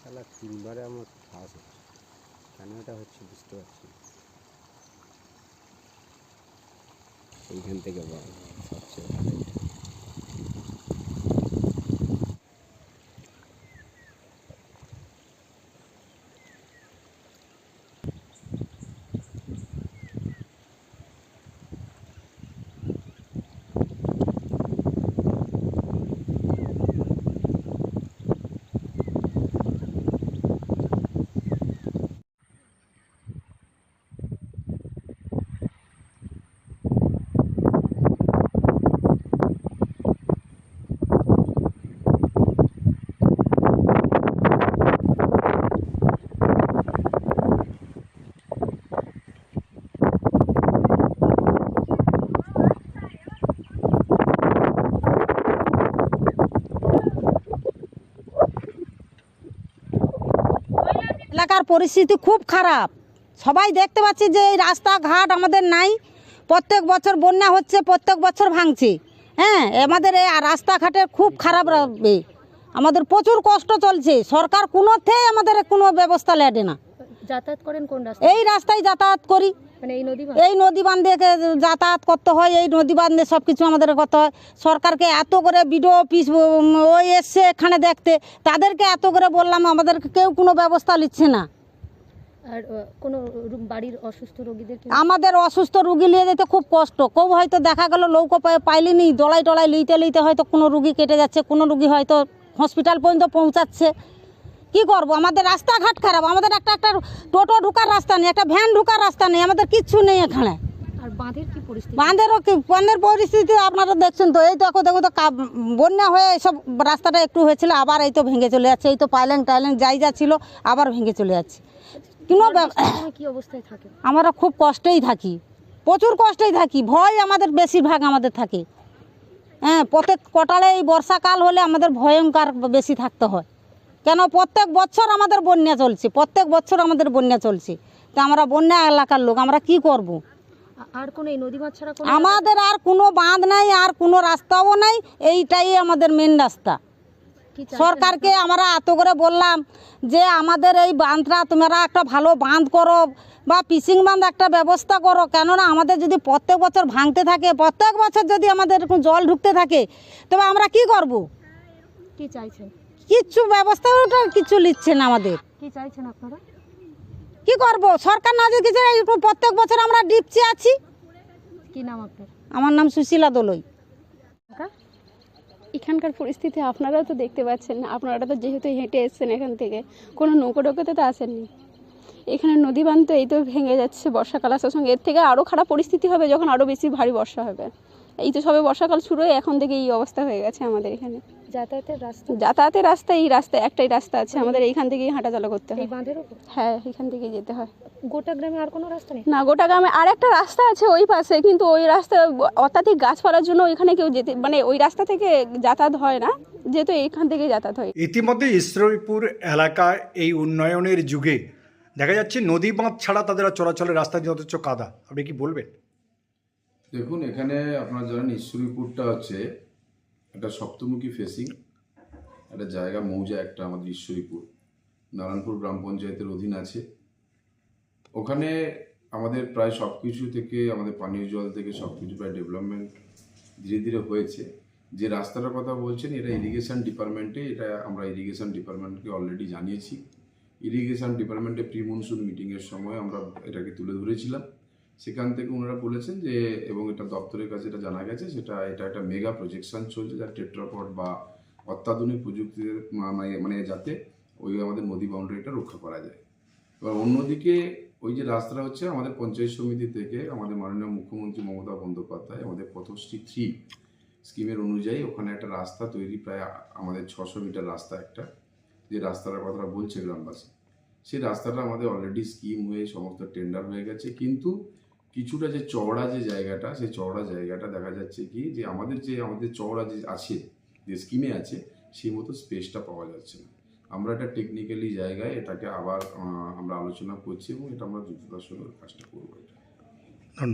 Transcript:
খেলা তিনবারে আমার ফাঁস হচ্ছে, কেন এটা হচ্ছে বুঝতে পারছি না। এইখান থেকে সবচেয়ে ভালো এটা। এলাকার পরিস্থিতি খুব খারাপ, সবাই দেখতে পাচ্ছি যে এই রাস্তাঘাট আমাদের নাই। প্রত্যেক বছর বন্যা হচ্ছে, প্রত্যেক বছর ভাঙছে। হ্যাঁ, আমাদের এই রাস্তাঘাটের খুব খারাপ আমাদের প্রচুর কষ্ট চলছে। সরকার কোনোতেই আমাদের কোনো ব্যবস্থা নেয় না। যাতায়াত করেন কোন রাস্তা? এই রাস্তায় যাতায়াত করি, মানে এই নদী বাঁধে যাতায়াত করতে হয়, এই নদী বাঁধে সব কিছু আমাদের করতে হয়। সরকারকে এত করে বিডিও অফিস ওই এসছে এখানে দেখতে, তাদেরকে এত করে বললাম, আমাদেরকে কেউ কোনো ব্যবস্থা নিচ্ছে না। আর কোনো বাড়ির অসুস্থ রোগীদের আমাদের অসুস্থ রুগী নিয়ে যেতে খুব কষ্ট। কেউ হয়তো দেখা গেল নৌকো পাইলিনি, দলাই টলাই লইতে হয়তো কোনো রুগী কেটে যাচ্ছে, কোনো রুগী হয়তো হসপিটাল পর্যন্ত পৌঁছাচ্ছে। কি করব, আমাদের রাস্তাঘাট খারাপ। আমাদের একটা টোটো ঢোকার রাস্তা নেই, একটা ভ্যান ঢোকার রাস্তা নেই, আমাদের কিচ্ছু নেই এখানে। আর বাঁধের কি পরিস্থিতি? বাঁধের পরিস্থিতি আপনারা দেখছেন তো, এই দেখো তো বন্যা হয়ে এইসব রাস্তাটা একটু হয়েছিল, আবার এই তো ভেঙে চলে যাচ্ছে। এই তো পাইলেন যাই ছিল, আবার ভেঙে চলে যাচ্ছে। কি অবস্থায় থাকে? আমরা খুব কষ্টেই থাকি, প্রচুর কষ্টেই থাকি। ভয় আমাদের বেশিরভাগ আমাদের থাকে। হ্যাঁ, প্রত্যেক কটালে এই বর্ষাকাল হলে আমাদের ভয়ঙ্কর বেশি থাকতে হয়। কেন, প্রত্যেক বছর আমাদের বন্যা চলছে, প্রত্যেক বছর আমাদের বন্যা চলছে। তো আমরা বন্যা এলাকার লোক, আমরা কি করব? আর কোনো এই নদী বাঁধ ছাড়া আমাদের আর কোনো বাঁধ নাই, আর কোনো রাস্তাও নাই। এইটাই আমাদের মেন রাস্তা। সরকারকে আমরা এত করে বললাম যে আমাদের এই বাঁধটা তোমরা একটা ভালো বাঁধ করো, বা পিসিং বাঁধ একটা ব্যবস্থা করো। কেননা আমাদের যদি প্রত্যেক বছর ভাঙতে থাকে, প্রত্যেক বছর যদি আমাদের জল ঢুকতে থাকে, তবে আমরা কি করব? কি চাইছেন? কিচ্ছু ব্যবস্থা কিছু নিচ্ছে না আমাদের। কি চাইছেন আপনারা? কি করব, সরকার না যদি কিছু, প্রত্যেক বছর আমরা ডিপচে আছি। কি নাম আপনার? আমার নাম সুশীলা দলুই। এখানকার পরিস্থিতি আপনারাও তো দেখতে পাচ্ছেন। আপনারা তো যেহেতু হেঁটে এসছেন এখান থেকে, কোনো নৌকো ডোকোতে তো আসেননি। এখানে নদী বাঁধ তো এই তো ভেঙে যাচ্ছে বর্ষাকাল আসার সঙ্গে। এর থেকে আরও খারাপ পরিস্থিতি হবে যখন আরও বেশি ভারী বর্ষা হবে। এই তো সবে বর্ষাকাল শুরু হয়ে এখন থেকে এই অবস্থা হয়ে গেছে আমাদের এখানে। যাতায়াতের রাস্তা এই রাস্তা একটাই রাস্তা আছে আমাদের, এইখান থেকেই হাঁটা চলা করতে হয়। হ্যাঁ, এখান থেকেই যেতে হয়। গোটা গ্রামে আর কোনো রাস্তা নেই? না, গোটা গ্রামে আর একটা রাস্তা আছে ওই পাশে, কিন্তু ওই রাস্তা অত্যাধিক গাছপালার জন্য ওইখানে কেউ যেতে, মানে ওই রাস্তা থেকে যাতায়াত হয় না, যেহেতু এইখান থেকে যাতায়াত হয়। ইতিমধ্যে ঈশ্বরীপুর এলাকায় এই উন্নয়নের যুগে দেখা যাচ্ছে নদী বাঁধ ছাড়া তাদের চলাচলের রাস্তা যথেচ্ছ কাদা। আপনি কি বলবেন? দেখুন, এখানে আপনারা জানেন ঈশ্বরীপুরটা হচ্ছে একটা সপ্তমুখী ফেসিং একটা জায়গা, মৌজা একটা আমাদের ঈশ্বরীপুর নারায়ণপুর গ্রাম পঞ্চায়েতের অধীন আছে। ওখানে আমাদের প্রায় সব কিছু থেকে, আমাদের পানীয় জল থেকে সব কিছু প্রায় ডেভেলপমেন্ট ধীরে ধীরে হয়েছে। যে রাস্তাটার কথা বলছেন, এটা ইরিগেশন ডিপার্টমেন্টে, এটা আমরা ইরিগেশন ডিপার্টমেন্টকে অলরেডি জানিয়েছি। ইরিগেশন ডিপার্টমেন্টে প্রি মনসুন মিটিংয়ের সময় আমরা এটাকে তুলে ধরেছিলাম। সেখান থেকে ওনারা বলেছেন যে, এবং এটা দপ্তরের কাছে এটা জানা গেছে, এটা একটা মেগা প্রজেকশন চলছে, যার টেট্রাপড বা অত্যাধুনিক প্রযুক্তিতে মানে যাতে ওই আমাদের নদী বাউন্ডারিটা রক্ষা করা যায়। এবার অন্যদিকে ওই যে রাস্তাটা হচ্ছে আমাদের পঞ্চায়েত সমিতি থেকে আমাদের মাননীয় মুখ্যমন্ত্রী মমতা বন্দ্যোপাধ্যায় আমাদের পথশ্রী 3 স্কিমের অনুযায়ী ওখানে একটা রাস্তা তৈরি, প্রায় আমাদের 600 মিটার রাস্তা, একটা যে রাস্তাটার কথাটা বলছে গ্রামবাসী, সেই রাস্তাটা আমাদের অলরেডি স্কিম হয়ে সমস্ত টেন্ডার হয়ে গেছে। কিন্তু কিছুটা যে চওড়া যে জায়গাটা, সেই চওড়া জায়গাটা দেখা যাচ্ছে কি যে আমাদের চওড়া যে আছে, যে স্কিমে আছে, সেই মতো স্পেসটা পাওয়া যাচ্ছে না। আমরা এটা টেকনিক্যালি জায়গায় এটাকে আবার আমরা আলোচনা করছি এবং এটা আমরা দ্রুততার সঙ্গে কাজটা করবো। ধন্যবাদ।